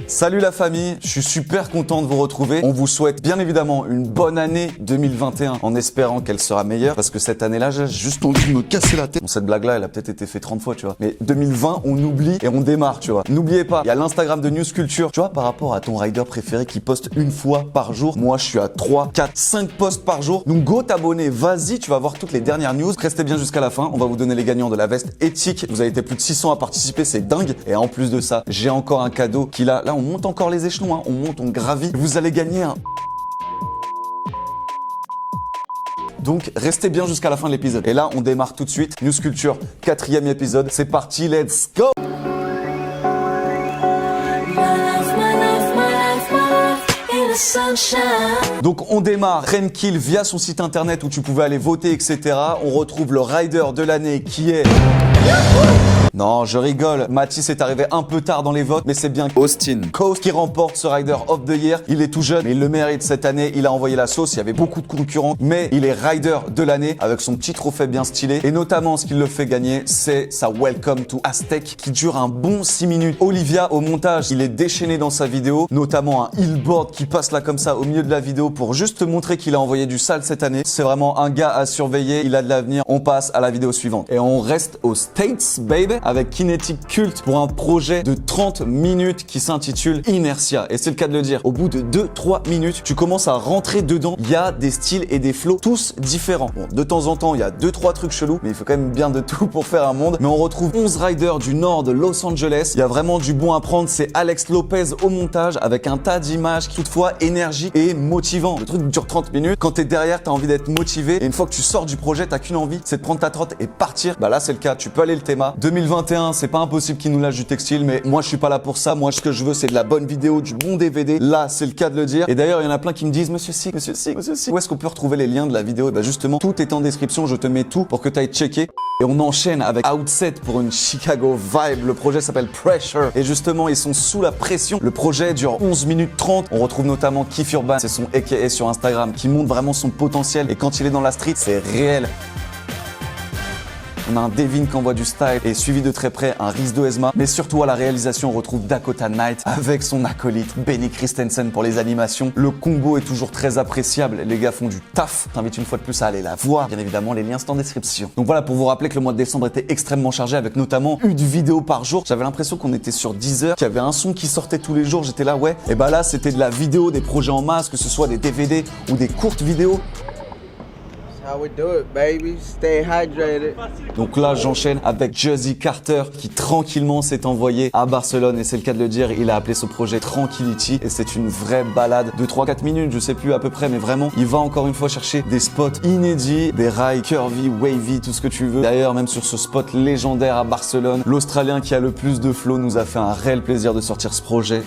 Salut la famille, je suis super content de vous retrouver. On vous souhaite bien évidemment une bonne année 2021 en espérant qu'elle sera meilleure parce que cette année-là, j'ai juste envie de me casser la tête. Bon, cette blague-là, elle a peut-être été faite 30 fois, tu vois. Mais 2020, on oublie et on démarre, tu vois. N'oubliez pas, il y a l'Instagram de News Culture. Tu vois, par rapport à ton rider préféré qui poste une fois par jour, moi, je suis à 3, 4, 5 posts par jour. Donc, go t'abonner, vas-y, tu vas voir toutes les dernières news. Restez bien jusqu'à la fin. On va vous donner les gagnants de la veste éthique. Vous avez été plus de 600 à participer, c'est dingue. Et en plus de ça, j'ai encore un cadeau qui là, on monte encore les échelons, hein. On monte, on gravit. Vous allez gagner un... Donc, restez bien jusqu'à la fin de l'épisode. Et là, on démarre tout de suite. News Culture, 4e épisode. C'est parti, let's go! Donc on démarre, Renkill via son site internet où tu pouvais aller voter, etc. On retrouve le rider de l'année qui est... Non, je rigole. Mathis est arrivé un peu tard dans les votes, mais c'est bien Austin Coast qui remporte ce Rider of the Year. Il est tout jeune, mais il le mérite cette année. Il a envoyé la sauce. Il y avait beaucoup de concurrents, mais il est Rider de l'année avec son petit trophée bien stylé. Et notamment, ce qui le fait gagner, c'est sa Welcome to Aztec qui dure un bon 6 minutes. Olivia, au montage, il est déchaîné dans sa vidéo, notamment un heelboard qui passe là comme ça au milieu de la vidéo pour juste te montrer qu'il a envoyé du sale cette année. C'est vraiment un gars à surveiller. Il a de l'avenir. On passe à la vidéo suivante. Et on reste aux States, baby, avec Kinetic Cult pour un projet de 30 minutes qui s'intitule Inertia. Et c'est le cas de le dire. Au bout de 2-3 minutes, tu commences à rentrer dedans. Il y a des styles et des flows tous différents. Bon, de temps en temps, il y a 2-3 trucs chelous, mais il faut quand même bien de tout pour faire un monde. Mais on retrouve 11 riders du nord de Los Angeles. Il y a vraiment du bon à prendre. C'est Alex Lopez au montage avec un tas d'images, toutefois énergique et motivant. Le truc dure 30 minutes. Quand t'es derrière, t'as envie d'être motivé. Et une fois que tu sors du projet, t'as qu'une envie, c'est de prendre ta trotte et partir. Bah là, c'est le cas. Tu peux aller le théma. 2021, c'est pas impossible qu'il nous lâche du textile, mais moi, je suis pas là pour ça. Moi, ce que je veux, c'est de la bonne vidéo, du bon DVD. Là, c'est le cas de le dire. Et d'ailleurs, il y en a plein qui me disent, Monsieur Si, Monsieur Si, Monsieur Si, où est-ce qu'on peut retrouver les liens de la vidéo? Et bah justement, tout est en description. Je te mets tout pour que tu ailles checker. Et on enchaîne avec Outset pour une Chicago vibe. Le projet s'appelle Pressure. Et justement, ils sont sous la pression. Le projet dure 11 minutes 30. On retrouve notamment Kif Urban, c'est son AKA sur Instagram, qui montre vraiment son potentiel. Et quand il est dans la street, c'est réel. On a un Devin qui envoie du style et suivi de très près un Rizdo Esma. Mais surtout à la réalisation, on retrouve Dakota Knight avec son acolyte Benny Christensen pour les animations. Le combo est toujours très appréciable. Les gars font du taf. T'invite une fois de plus à aller la voir. Bien évidemment, les liens sont en description. Donc voilà, pour vous rappeler que le mois de décembre était extrêmement chargé avec notamment une vidéo par jour. J'avais l'impression qu'on était sur 10 heures, qu'il y avait un son qui sortait tous les jours. J'étais là, ouais. Et bah là, c'était de la vidéo, des projets en masse, que ce soit des DVD ou des courtes vidéos. How we do it, baby. Stay hydrated. Donc là, j'enchaîne avec Josie Carter qui tranquillement s'est envoyé à Barcelone et c'est le cas de le dire, il a appelé ce projet Tranquility et c'est une vraie balade de 3-4 minutes, je sais plus à peu près, mais vraiment, il va encore une fois chercher des spots inédits, des rails curvy, wavy, tout ce que tu veux. D'ailleurs, même sur ce spot légendaire à Barcelone, l'Australien qui a le plus de flow nous a fait un réel plaisir de sortir ce projet.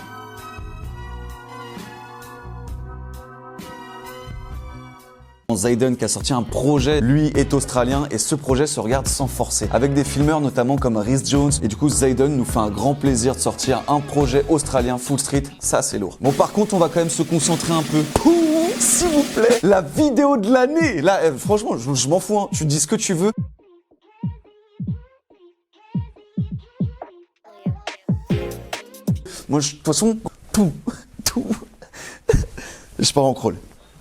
Zayden qui a sorti un projet, lui est australien et ce projet se regarde sans forcer. Avec des filmeurs notamment comme Rhys Jones et du coup Zayden nous fait un grand plaisir de sortir un projet australien full street, ça c'est lourd. Bon par contre on va quand même se concentrer un peu. S'il vous plaît, la vidéo de l'année. Là franchement je m'en fous, hein. Tu dis ce que tu veux. Moi de toute façon, tout. Je pars en crawl.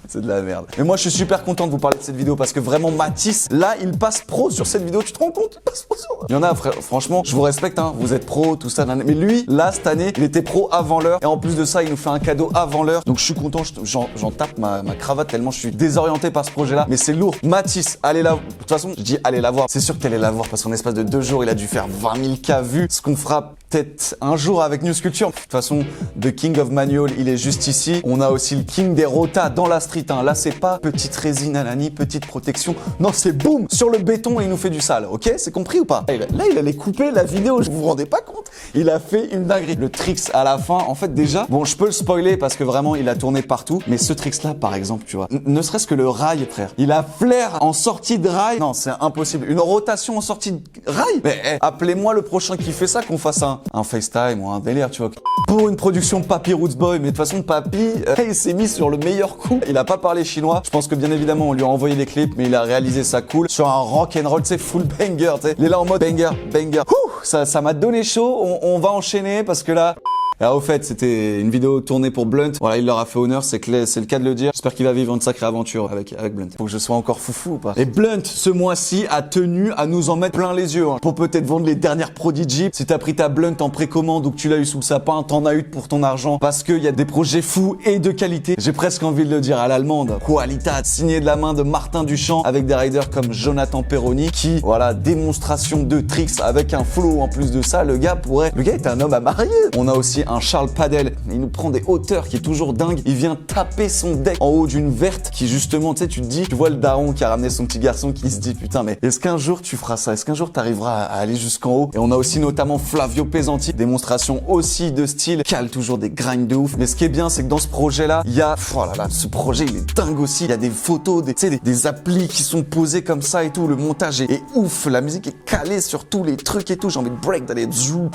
C'est de la merde. Mais moi, je suis super content de vous parler de cette vidéo parce que vraiment, Mathis, là, il passe pro sur cette vidéo. Tu te rends compte? Il passe pro sur... Il y en a, franchement, je vous respecte, hein. Vous êtes pro, tout ça. Mais lui, là, cette année, il était pro avant l'heure. Et en plus de ça, il nous fait un cadeau avant l'heure. Donc, je suis content. J'en tape ma cravate tellement je suis désorienté par ce projet-là. Mais c'est lourd. Mathis, allez la... De toute façon, je dis allez la voir. C'est sûr qu'elle allait la voir parce qu'en espace de 2 jours, il a dû faire 20 000 K vues. Ce qu'on fera peut-être un jour avec News Culture. De toute façon, The King of Manual, il est juste ici. On a aussi le King des rotas dans la street, hein. Là, c'est pas petite résine Alani, petite protection. Non, c'est boum sur le béton et il nous fait du sale. Ok, c'est compris ou pas? Là, il allait couper la vidéo. Vous vous rendez pas compte? Il a fait une dinguerie. Le tricks à la fin, en fait, déjà, bon, je peux le spoiler parce que vraiment, il a tourné partout. Mais ce tricks-là, par exemple, tu vois, ne serait-ce que le rail, frère. Il a flair en sortie de rail. Non, c'est impossible. Une rotation en sortie de rail. Mais appelez-moi le prochain qui fait ça, qu'on fasse un FaceTime ou un délire, tu vois. Pour une production Papy Roots Boy, mais de toute façon, Papy, il s'est mis sur le meilleur coup. Il a pas parlé chinois. Je pense que bien évidemment, on lui a envoyé les clips, mais il a réalisé ça cool sur un rock and roll, tu sais, full banger, tu sais. Il est là en mode banger, banger. Ouh, ça m'a donné chaud. On va enchaîner parce que là, Et au fait, c'était une vidéo tournée pour Blunt. Voilà, il leur a fait honneur, c'est le cas de le dire. J'espère qu'il va vivre une sacrée aventure avec Blunt. Faut que je sois encore foufou ou pas. Et Blunt, ce mois-ci, a tenu à nous en mettre plein les yeux. Hein, pour peut-être vendre les dernières Prodigy. Si t'as pris ta Blunt en précommande ou que tu l'as eu sous le sapin, t'en as eu pour ton argent. Parce qu'il y a des projets fous et de qualité. J'ai presque envie de le dire à l'allemande. Qualitat, signé de la main de Martin Duchamp avec des riders comme Jonathan Perroni qui, voilà, démonstration de tricks avec un flow en plus de ça. Le gars est un homme à marier. On a aussi un Charles Padel. Il nous prend des hauteurs qui est toujours dingue. Il vient taper son deck en haut d'une verte qui justement, tu sais, tu te dis, tu vois le daron qui a ramené son petit garçon qui se dit, putain, mais est-ce qu'un jour tu feras ça? Est-ce qu'un jour t'arriveras à aller jusqu'en haut? Et on a aussi notamment Flavio Pesanti, démonstration aussi de style, cale toujours des grinds de ouf. Mais ce qui est bien, c'est que dans ce projet-là, il y a, oh là là, ce projet, il est dingue aussi. Il y a des photos, des applis qui sont posées comme ça et tout. Le montage est ouf. La musique est calée sur tous les trucs et tout. J'ai envie de break, d'aller zou.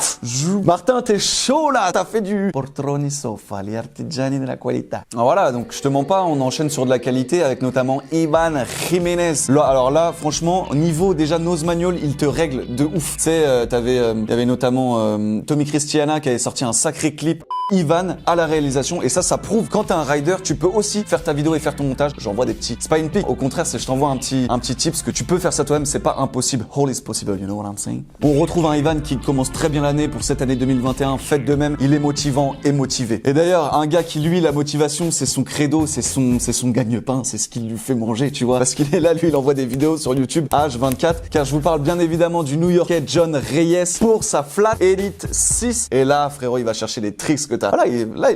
Martin, t'es chaud là. T'as fait du Portroni Sofa, les artigiani de la qualità. Voilà, donc je te mens pas, on enchaîne sur de la qualité avec notamment Ivan Jiménez. Là, alors là, franchement, niveau déjà Nose Manual, il te règle de ouf. Tu sais, il y avait notamment Tommy Christiana qui avait sorti un sacré clip. Ivan à la réalisation et ça prouve quand t'es un rider, tu peux aussi faire ta vidéo et faire ton montage. J'envoie des petits. C'est pas une pique. Au contraire, je t'envoie un petit tip parce que tu peux faire ça toi-même. C'est pas impossible. All is possible. You know what I'm saying? On retrouve un Ivan qui commence très bien l'année pour cette année 2021. Faites de même. Il est motivant et motivé. Et d'ailleurs, un gars qui lui, la motivation, c'est son credo, c'est son gagne-pain, c'est ce qui lui fait manger, tu vois. Parce qu'il est là, lui, il envoie des vidéos sur YouTube H24. Car je vous parle bien évidemment du New-Yorkais John Reyes pour sa Flat Elite 6. Et là, frérot, il va chercher des tricks que voilà,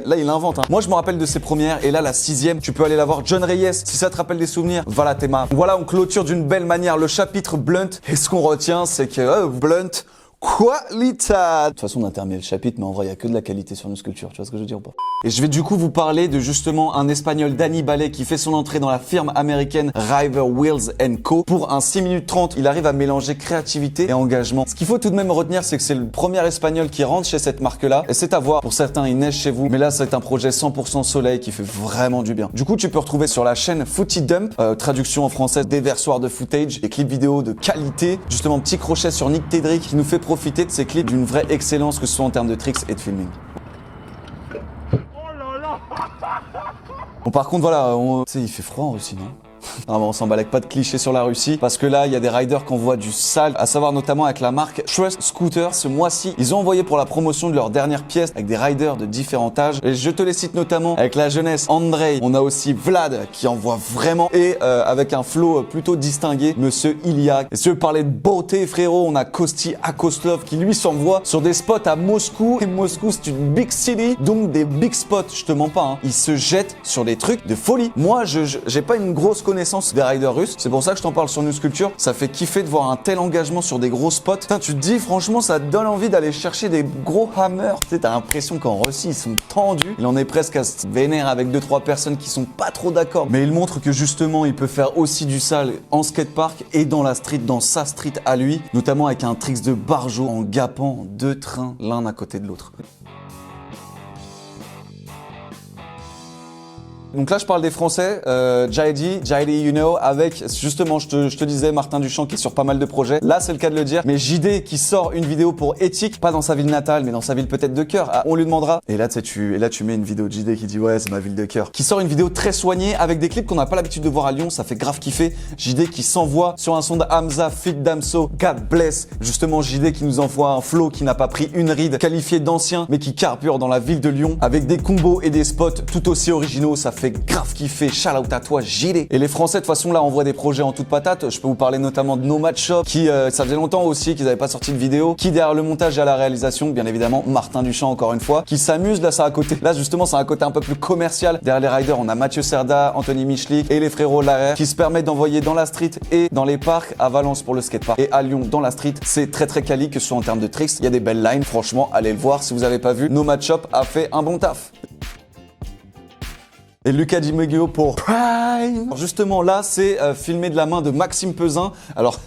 là, il invente. Hein. Moi, je me rappelle de ses premières. Et là, la 6e, tu peux aller la voir. John Reyes, si ça te rappelle des souvenirs, voilà tes marques. Voilà, on clôture d'une belle manière le chapitre Blunt. Et ce qu'on retient, c'est que Blunt, qualité. De toute façon, on a terminé le chapitre, mais en vrai, il n'y a que de la qualité sur nos sculptures. Tu vois ce que je veux dire ou pas? Et je vais du coup vous parler de justement un Espagnol, Danny Ballet, qui fait son entrée dans la firme américaine River Wheels Co. Pour un 6 minutes 30, il arrive à mélanger créativité et engagement. Ce qu'il faut tout de même retenir, c'est que c'est le premier Espagnol qui rentre chez cette marque-là. Et c'est à voir. Pour certains, il neige chez vous. Mais là, c'est un projet 100% soleil qui fait vraiment du bien. Du coup, tu peux retrouver sur la chaîne Footy Dump, traduction en français, déversoir de footage, des clips vidéo de qualité. Justement, petit crochet sur Nick Tedrick qui nous fait profiter de ces clips d'une vraie excellence, que ce soit en termes de tricks et de filming. Bon, par contre, voilà, tu sais, il fait froid en Russie, non? Non, on s'en bat avec pas de clichés sur la Russie parce que là, il y a des riders qu'on voit du sale, à savoir notamment avec la marque Trust Scooter. Ce mois-ci, ils ont envoyé pour la promotion de leur dernière pièce avec des riders de différents âges. Et je te les cite notamment avec la jeunesse Andrei. On a aussi Vlad qui envoie vraiment et avec un flow plutôt distingué, Monsieur Ilya. Et si tu veux parler de beauté, frérot, on a Kosti Akoslov qui lui s'envoie sur des spots à Moscou. Et Moscou, c'est une big city, donc des big spots. Je te mens pas, hein. Il se jette sur des trucs de folie. Moi, j'ai pas une grosse connaissance des riders russes. C'est pour ça que je t'en parle sur New Sculpture. Ça fait kiffer de voir un tel engagement sur des gros spots. Putain, tu te dis, franchement, ça te donne envie d'aller chercher des gros hammers. Tu sais, t'as l'impression qu'en Russie, ils sont tendus. Il en est presque à se vénère avec 2-3 personnes qui sont pas trop d'accord. Mais il montre que justement, il peut faire aussi du sale en skatepark et dans la street, dans sa street à lui. Notamment avec un tricks de barjo en gapant 2 trains l'un à côté de l'autre. Donc là, je parle des Français, JD, you know, avec justement, je te disais, Martin Duchamp qui est sur pas mal de projets. Là, c'est le cas de le dire. Mais JD qui sort une vidéo pour Éthique, pas dans sa ville natale, mais dans sa ville peut-être de cœur. Ah, on lui demandera. Et là, tu mets une vidéo de JD qui dit ouais, c'est ma ville de cœur. Qui sort une vidéo très soignée avec des clips qu'on n'a pas l'habitude de voir à Lyon. Ça fait grave kiffer. JD qui s'envoie sur un son de Hamza, Fit Damso, God bless. Justement, JD qui nous envoie un flow qui n'a pas pris une ride, qualifié d'ancien, mais qui carbure dans la ville de Lyon avec des combos et des spots tout aussi originaux. Ça fait grave kiffé, shout out à toi JD. Et les Français de toute façon là envoient des projets en toute patate. Je peux vous parler notamment de Nomad Shop qui ça faisait longtemps aussi qu'ils n'avaient pas sorti de vidéo, qui derrière le montage et à la réalisation, bien évidemment Martin Duchamp encore une fois, qui s'amuse là, ça à côté. Là justement c'est un côté un peu plus commercial. Derrière les riders on a Mathieu Serda, Anthony Michlik et les frérots Larrer qui se permettent d'envoyer dans la street et dans les parcs, à Valence pour le skatepark et à Lyon dans la street. C'est très très quali, que ce soit en termes de tricks. Il y a des belles lines, franchement allez le voir si vous avez pas vu. Nomad Shop a fait un bon taf. Et Luca Di Meglio pour Prime. Alors justement là, c'est filmé de la main de Maxime Pesin. Alors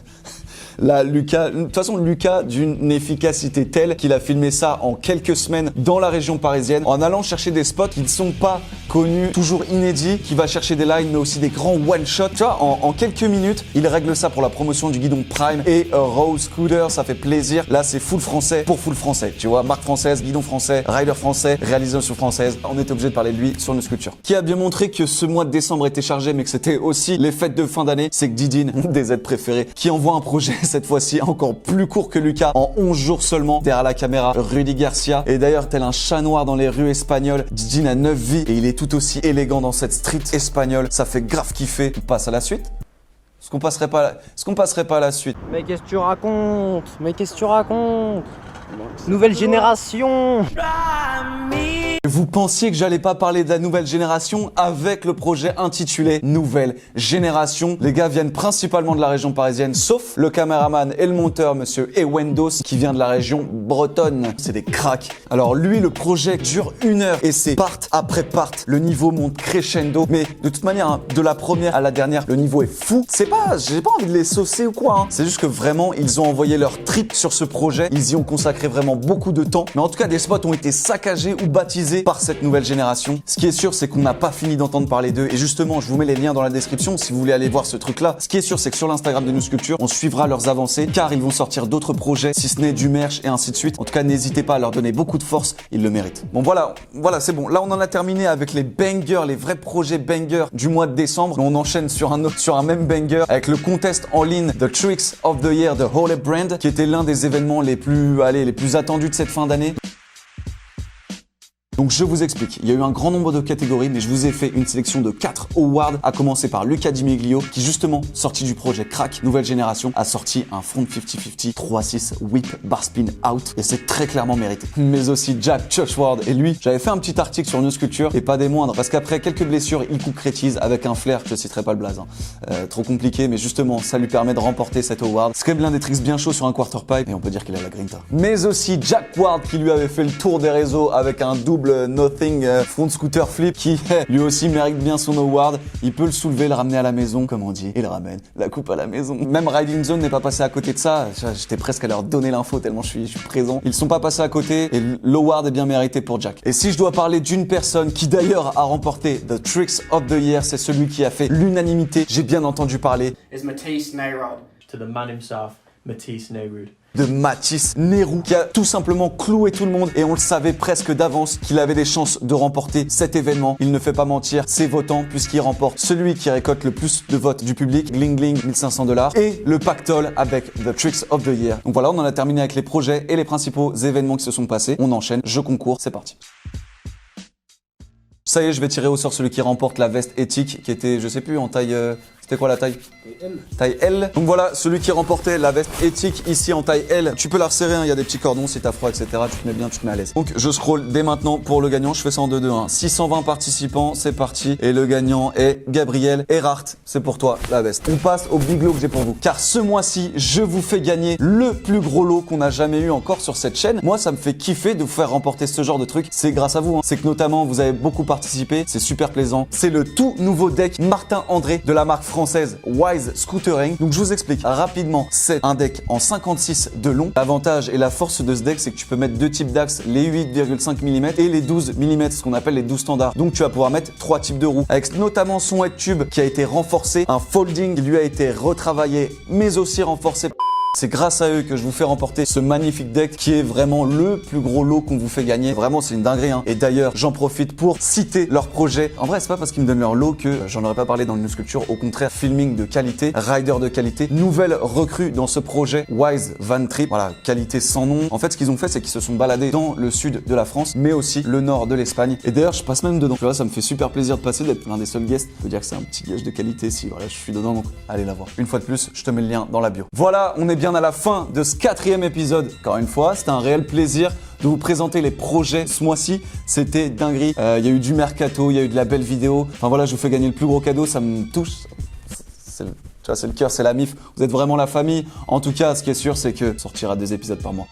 Là, Lucas, de toute façon, Lucas d'une efficacité telle qu'il a filmé ça en quelques semaines dans la région parisienne en allant chercher des spots qui ne sont pas connus, toujours inédits, qui va chercher des lines mais aussi des grands one-shots. Tu vois, en quelques minutes, il règle ça pour la promotion du guidon Prime et Rose Scooter, ça fait plaisir. Là, c'est full français pour full français. Tu vois, marque française, guidon français, rider français, réalisation française. On était obligé de parler de lui sur nos sculptures. Qui a bien montré que ce mois de décembre était chargé mais que c'était aussi les fêtes de fin d'année, c'est que Didine, des aides préférées, qui envoie un projet cette fois-ci encore plus court que Lucas en 11 jours seulement derrière la caméra, Rudy Garcia. Et d'ailleurs, tel un chat noir dans les rues espagnoles, Didine a 9 vies et il est tout aussi élégant dans cette street espagnole. Ça fait grave kiffer. On passe à la suite. Est-ce qu'on passerait pas à la suite? Mais qu'est-ce que tu racontes? Nouvelle génération. Vous pensiez que j'allais pas parler de la nouvelle génération avec le projet intitulé Nouvelle Génération. Les gars viennent principalement de la région parisienne, sauf le caméraman et le monteur, monsieur Ewendos, qui vient de la région bretonne. C'est des cracks. Alors lui, le projet dure 1 heure et c'est part après part. Le niveau monte crescendo. Mais de toute manière, hein, de la première à la dernière, le niveau est fou. J'ai pas envie de les saucer ou quoi. Hein. C'est juste que vraiment, ils ont envoyé leur trip sur ce projet. Ils y ont consacré vraiment beaucoup de temps. Mais en tout cas, des spots ont été saccagés ou baptisés par cette nouvelle génération. Ce qui est sûr, c'est qu'on n'a pas fini d'entendre parler d'eux. Et justement, je vous mets les liens dans la description si vous voulez aller voir ce truc-là. Ce qui est sûr, c'est que sur l'Instagram de Nous Sculpture, on suivra leurs avancées car ils vont sortir d'autres projets, si ce n'est du merch et ainsi de suite. En tout cas, n'hésitez pas à leur donner beaucoup de force. Ils le méritent. Bon, voilà, c'est bon. Là, on en a terminé avec les bangers, les vrais projets bangers du mois de décembre. On enchaîne sur un même banger avec le contest en ligne The Tricks of the Year de Holy Brand, qui était l'un des événements les plus attendus de cette fin d'année. Donc je vous explique, il y a eu un grand nombre de catégories, mais je vous ai fait une sélection de 4 awards, à commencer par Luca Di Miglio, qui justement, sorti du projet Crack, nouvelle génération, a sorti un front 50-50, 3-6, whip, bar spin out, et c'est très clairement mérité. Mais aussi Jack Churchward, et lui, j'avais fait un petit article sur New Sculpture, et pas des moindres, parce qu'après quelques blessures, il concrétise avec un flair, je citerai pas le blaze, trop compliqué, mais justement, ça lui permet de remporter cet award. C'est quand même l'un des tricks bien chauds sur un quarterpipe, et on peut dire qu'il a la grinta. Mais aussi Jack Ward, qui lui avait fait le tour des réseaux avec un double Nothing front scooter flip qui lui aussi mérite bien son award. Il peut le soulever, le ramener à la maison, comme on dit, et le ramène la coupe à la maison. Même Riding Zone n'est pas passé à côté de ça. J'étais presque à leur donner l'info tellement je suis présent. Ils sont pas passés à côté et l'award est bien mérité pour Jack. Et si je dois parler d'une personne qui d'ailleurs a remporté The Tricks of the Year, c'est celui qui a fait l'unanimité. J'ai bien entendu parler. Is Matisse Nayrod. To the man himself, Matisse Nayrod. De Matisse Nérou, qui a tout simplement cloué tout le monde et on le savait presque d'avance qu'il avait des chances de remporter cet événement. Il ne fait pas mentir ses votants puisqu'il remporte celui qui récolte le plus de votes du public, Gling Gling, $1500, et le pactole avec The Tricks of the Year. Donc voilà, on en a terminé avec les projets et les principaux événements qui se sont passés. On enchaîne, je concours, c'est parti. Ça y est, je vais tirer au sort celui qui remporte la veste éthique qui était, je sais plus, en taille... C'était quoi la taille? Taille L. Donc voilà, celui qui remportait la veste éthique ici en taille L. Tu peux la resserrer, hein, il y a des petits cordons si t'as froid, etc. Tu te mets bien, tu te mets à l'aise. Donc je scroll dès maintenant pour le gagnant. Je fais ça en 2-2. Hein. 620 participants, c'est parti. Et le gagnant est Gabriel Erhardt. C'est pour toi la veste. On passe au big lot que j'ai pour vous. Car ce mois-ci, je vous fais gagner le plus gros lot qu'on a jamais eu encore sur cette chaîne. Moi, ça me fait kiffer de vous faire remporter ce genre de truc. C'est grâce à vous. Hein. C'est que notamment, vous avez beaucoup participé. C'est super plaisant. C'est le tout nouveau deck Martin André de la marque française Wise Scootering. Donc je vous explique rapidement, c'est un deck en 56 de long. L'avantage et la force de ce deck, c'est que tu peux mettre deux types d'axes, les 8,5 mm et les 12 mm, ce qu'on appelle les 12 standards. Donc tu vas pouvoir mettre 3 types de roues, avec notamment son head tube qui a été renforcé, un folding qui lui a été retravaillé, mais aussi renforcé. C'est grâce à eux que je vous fais remporter ce magnifique deck qui est vraiment le plus gros lot qu'on vous fait gagner. Vraiment, c'est une dinguerie. Hein. Et d'ailleurs, j'en profite pour citer leur projet. En vrai, c'est pas parce qu'ils me donnent leur lot que j'en aurais pas parlé dans le New Sculpture. Au contraire, filming de qualité, rider de qualité, nouvelle recrue dans ce projet Wise Van Trip. Voilà, qualité sans nom. En fait, ce qu'ils ont fait, c'est qu'ils se sont baladés dans le sud de la France, mais aussi le nord de l'Espagne. Et d'ailleurs, je passe même dedans. Tu vois, ça me fait super plaisir de passer, d'être l'un des seuls guests. Je peux dire que c'est un petit gage de qualité si voilà, je suis dedans. Donc, allez la voir. Une fois de plus, je te mets le lien dans la bio. Voilà, on est bien à la fin de ce 4e épisode. Encore une fois, c'était un réel plaisir de vous présenter les projets ce mois-ci. C'était dinguerie. Il y a eu du mercato, il y a eu de la belle vidéo. Enfin voilà, je vous fais gagner le plus gros cadeau. Ça me touche. C'est le cœur, c'est la mif. Vous êtes vraiment la famille. En tout cas, ce qui est sûr, c'est que sortira des épisodes par mois.